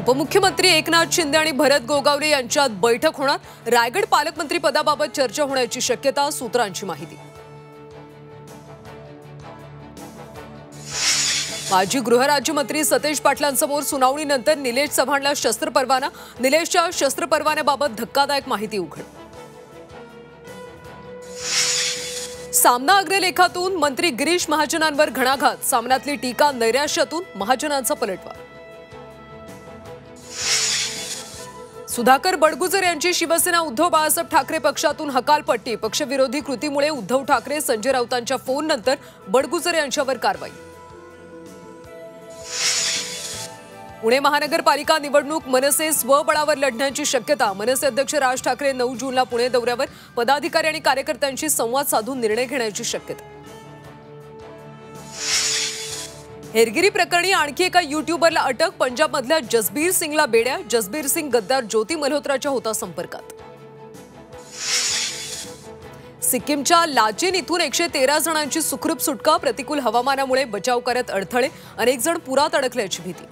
उपमुख्यमंत्री एकनाथ शिंदे आणि भरत गोगावले यांच्यात बैठक होणार। रायगड पालकमंत्री पदाबाबत चर्चा होण्याची शक्यता, सूत्रांची माहिती। माजी गृहराज्यमंत्री सतेज पाटलांसमोर सुनावणीनंतर निलेश चव्हाणला शस्त्र परवाना। निलेशच्या शस्त्र परवान्याबाबत धक्कादायक माहिती उघड। सामना अग्रलेखातून मंत्री गिरीश महाजनांवर घणाघात। सामन्यातली टीका नैराश्यातून महाजनांचा पलटवार। सुधाकर बडगुजर यांची शिवसेना उद्धव बाळासाहेब ठाकरे पक्षातून हकालपट्टी। पक्षविरोधी कृतीमुळे उद्धव ठाकरे संजय राऊतांच्या फोननंतर बडगुजर यांच्यावर कारवाई। पुणे महानगरपालिका निवडणूक मनसे स्वबळावर लढण्याची शक्यता। मनसे अध्यक्ष राज ठाकरे 9 जूनला पुणे दौऱ्यावर। पदाधिकारी आणि कार्यकर्त्यांशी संवाद साधून निर्णय घेण्याची शक्यता। हेरगिरी प्रकरणी आणखी एका युट्यूबरला अटक। पंजाबमधल्या जसबीर सिंगला बेड्या। जसबीर सिंग गद्दार ज्योती मल्होत्राच्या होता संपर्कात। सिक्कीमच्या लाचेन इथून 113 जणांची सुखरूप सुटका। प्रतिकूल हवामानामुळे बचाव कार्यात अडथळे। अनेक जण पुरात अडकल्याची भीती।